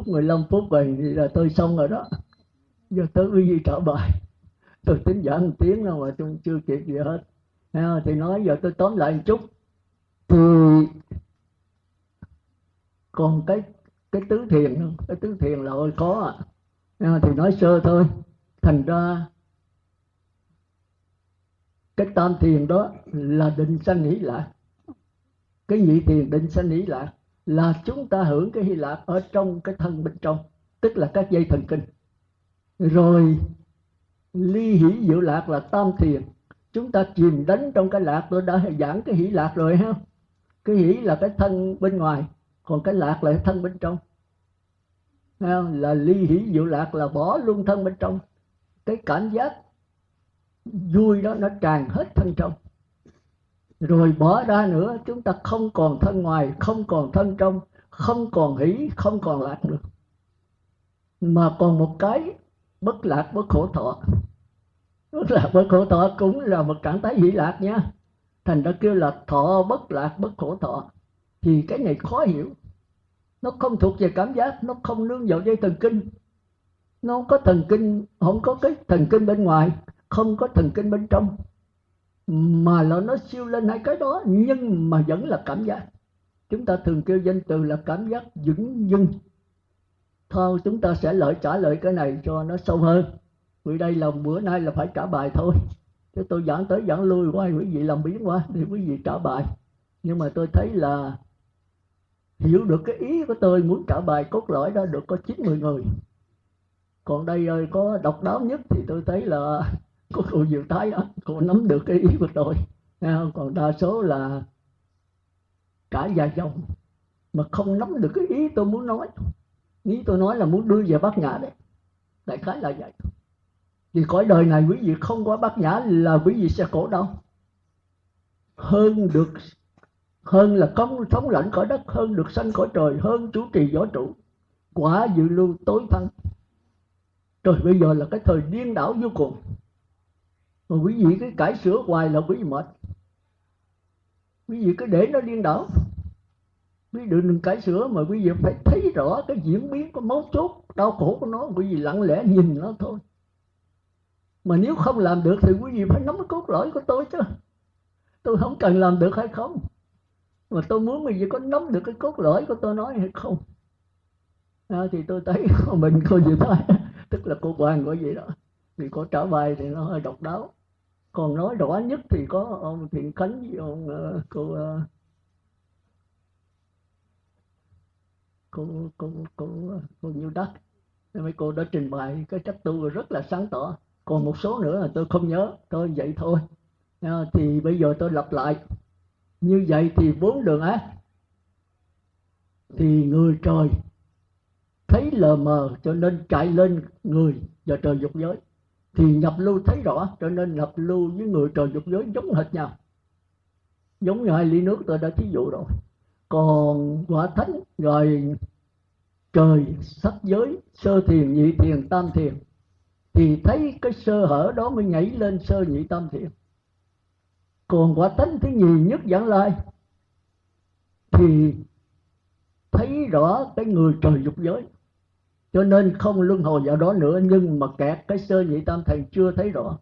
15 phút rồi thì là tôi xong rồi đó. Giờ tới quý vị trả bài. Tôi tính giảng 1 tiếng đâu mà tôi chưa kịp gì hết. Thì nói giờ tôi tóm lại một chút. Thì còn cái tứ thiền, cái tứ thiền là ôi khó thì nói sơ thôi. Thành ra cái tam thiền đó là định sanh hỷ lạc. Cái nhị thiền định sanh hỷ lạc là chúng ta hưởng cái hỷ lạc ở trong cái thân bên trong, tức là các dây thần kinh. Rồi ly hỷ diệu lạc là tam thiền, chúng ta chìm đắm trong cái lạc. Tôi đã giảng cái hỷ lạc rồi ha. Cái hỷ là cái thân bên ngoài, còn cái lạc là cái thân bên trong. Là ly hỷ diệu lạc là bỏ luôn thân bên trong. Cái cảm giác vui đó nó tràn hết thân trong. Rồi bỏ ra nữa, chúng ta không còn thân ngoài, không còn thân trong, không còn hỷ, không còn lạc nữa, mà còn một cái bất lạc bất khổ thọ. Bất lạc bất khổ thọ cũng là một trạng thái hỷ lạc nhá, thành ra kêu là thọ bất lạc bất khổ thọ. Thì cái này khó hiểu, nó không thuộc về cảm giác, nó không nương vào dây thần kinh, nó không có thần kinh, không có cái thần kinh bên ngoài, không có thần kinh bên trong, mà là nó siêu lên hai cái đó, nhưng mà vẫn là cảm giác. Chúng ta thường kêu danh từ là cảm giác dửng dưng. Thôi chúng ta sẽ trả lời cái này cho nó sâu hơn, vì đây là bữa nay là phải trả bài thôi, chứ tôi giảng tới giảng lui qua quý vị làm biến quá thì quý vị trả bài. Nhưng mà tôi thấy là hiểu được cái ý của tôi muốn trả bài cốt lõi đó được có 90 người. Còn đây ơi, có độc đáo nhất thì tôi thấy là có cô Diệu Thái đó, cô nắm được cái ý của tôi. Còn đa số là cả vài dòng mà không nắm được cái ý tôi muốn nói. Ý tôi nói là muốn đưa về bát nhã đấy, đại khái là vậy. Vì cõi đời này quý vị không có bát nhã là quý vị sẽ khổ đau hơn là công thống lãnh cõi đất, hơn được sanh cõi trời, hơn chủ trì võ trụ, quả dự lưu tối thắng. Trời, bây giờ là cái thời điên đảo vô cùng, mà quý vị cứ cải sửa hoài là quý vị mệt. Quý vị cứ để nó điên đảo, quý vị đừng cải sửa, mà quý vị phải thấy rõ cái diễn biến của mấu chốt đau khổ của nó, quý vị lặng lẽ nhìn nó thôi. Mà nếu không làm được thì quý vị phải nắm cái cốt lõi của tôi chứ. Tôi không cần làm được hay không, mà tôi muốn quý vị có nắm được cái cốt lõi của tôi nói hay không. Thì tôi thấy mình cô Diệu Thái tức là cô Hoàng của gì đó, vì cô trả bài thì nó hơi độc đáo. Còn nói rõ nhất thì có ông Thiện Khánh với ông cô Nhiêu Đắc. Mấy cô đã trình bày cái cách tu rất là sáng tỏ. Còn một số nữa là tôi không nhớ, tôi vậy thôi. Thì bây giờ tôi lặp lại. Như vậy thì 4 đường ác thì người trời thấy lờ mờ cho nên chạy lên người và trời dục giới, thì nhập lưu thấy rõ cho nên nhập lưu với người trời dục giới giống hệt nhau, giống như hai ly nước tôi đã thí dụ rồi. Còn quả thánh rồi trời sắc giới, sơ thiền, nhị thiền, tam thiền, thì thấy cái sơ hở đó mới nhảy lên sơ nhị tam thiền. Còn quả thánh thứ nhì nhất Vãng Lai thì thấy rõ cái người trời dục giới, cho nên không luân hồi vào đó nữa, nhưng mà kẹt cái sơ nhị tam thiền chưa thấy rõ.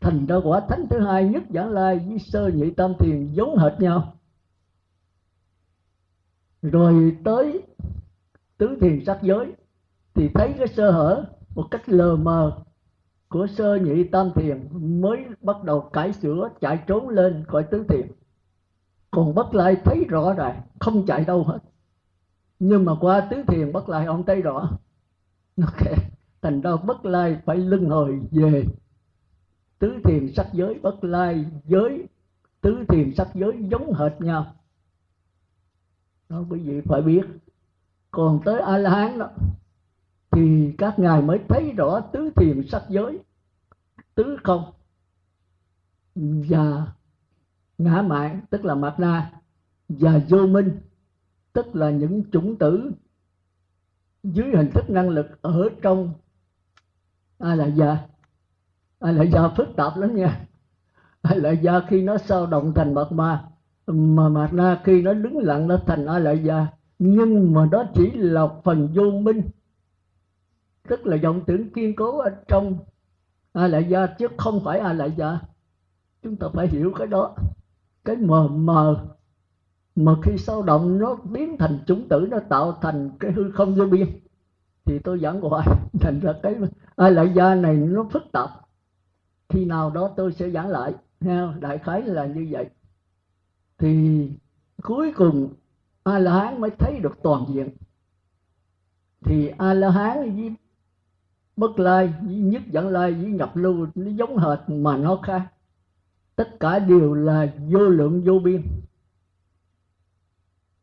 Thành ra quả thánh thứ hai nhất Vãng Lai với sơ nhị tam thiền giống hệt nhau. Rồi tới tứ thiền sắc giới thì thấy cái sơ hở một cách lờ mờ của sơ nhị tam thiền, mới bắt đầu cải sửa chạy trốn lên khỏi tứ thiền. Còn Bất Lai thấy rõ rồi, không chạy đâu hết, nhưng mà qua tứ thiền Bất Lai ông thấy rõ. Okay. Thành ra Bất Lai phải luân hồi về tứ thiền sắc giới. Bất Lai với tứ thiền sắc giới giống hệt nhau đó, quý vị phải biết. Còn tới A La Hán đó thì các ngài mới thấy rõ tứ thiền sắc giới, tứ không và ngã mạn tức là mạt na, và vô minh tức là những chủng tử dưới hình thức năng lực ở trong A La Gia. A La Gia phức tạp lắm nha. A La Gia khi nó sao động thành mạt ma, mà mạt na khi nó đứng lặng nó thành A La Gia. Nhưng mà đó chỉ là phần vô minh, tức là vọng tưởng kiên cố ở trong A La Gia, chứ không phải A La Gia. Chúng ta phải hiểu cái đó. Cái mờ mờ mà khi sao động nó biến thành chủng tử, nó tạo thành cái hư không vô biên, thì tôi giảng hoài. Thành ra cái A La Gia này nó phức tạp, khi nào đó tôi sẽ giảng lại. Đại khái là như vậy. Thì cuối cùng A La Hán mới thấy được toàn diện. Thì A La Hán với Bất Lai, với nhất Vãng Lai, với nhập lưu nó giống hệt mà nó khác. Tất cả đều là vô lượng vô biên.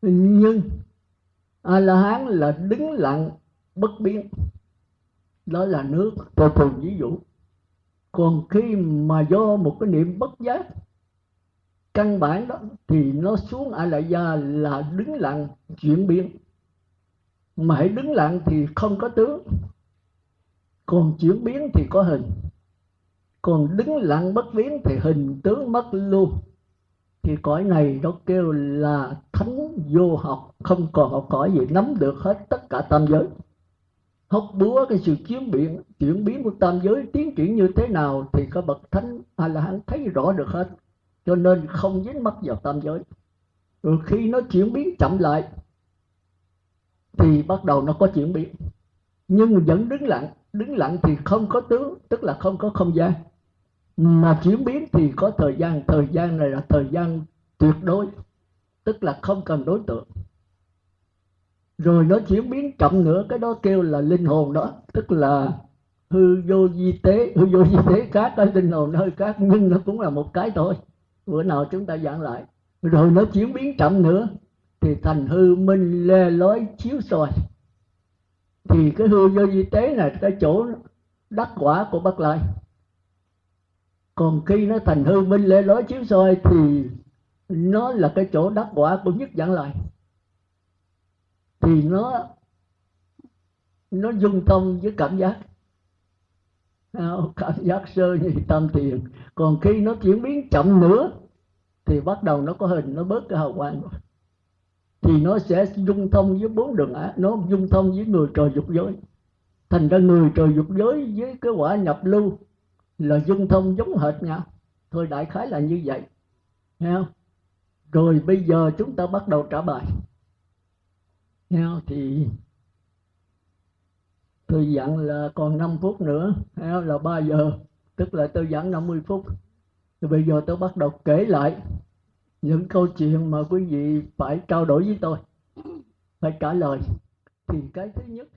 Nhưng A La Hán là đứng lặng bất biến, đó là nước, tôi thường ví dụ. Còn khi mà do một cái niệm bất giác căn bản đó thì nó xuống A La Gia là đứng lặng chuyển biến. Mà hãy đứng lặng thì không có tướng, còn chuyển biến thì có hình. Còn đứng lặng bất biến thì hình tướng mất luôn. Thì cõi này nó kêu là thánh vô học, không còn học hỏi gì, nắm được hết tất cả tam giới. Hóc búa cái sự chuyển biến của tam giới tiến triển như thế nào thì các bậc thánh A La Hán thấy rõ được hết, cho nên không dính mắc vào tam giới. Rồi khi nó chuyển biến chậm lại thì bắt đầu nó có chuyển biến, nhưng vẫn đứng lặng. Đứng lặng thì không có tướng, tức là không có không gian. Mà chuyển biến thì có thời gian. Thời gian này là thời gian tuyệt đối, tức là không cần đối tượng. Rồi nó chuyển biến chậm nữa, cái đó kêu là linh hồn đó, tức là hư vô vi tế. Hư vô vi tế khác, cái linh hồn nó hơi khác, nhưng nó cũng là một cái thôi. Bữa nào chúng ta giảng lại. Rồi nó chuyển biến chậm nữa thì thành hư minh lê lối chiếu soi. Thì cái hư vô vi tế là cái chỗ đắc quả của Bắc Lai. Còn khi nó thành hư minh lê lối chiếu soi thì nó là cái chỗ đắc quả của Nhất Vãng Lai. Thì nó dung thông với cảm giác, cảm giác sơ như tam thiền. Còn khi nó chuyển biến chậm nữa thì bắt đầu nó có hình, nó bớt cái hào quang rồi. Thì nó sẽ dung thông với bốn đường ác, nó dung thông với người trời dục giới. Thành ra người trời dục giới với cái quả nhập lưu là dung thông giống hệt nhau. Thôi đại khái là như vậy, nghe không? Rồi bây giờ chúng ta bắt đầu trả bài, nghe không? Thì tôi dặn là còn 5 phút nữa, là 3 giờ, tức là tôi giảng 50 phút. Rồi bây giờ tôi bắt đầu kể lại những câu chuyện mà quý vị phải trao đổi với tôi, phải trả lời. Thì cái thứ nhất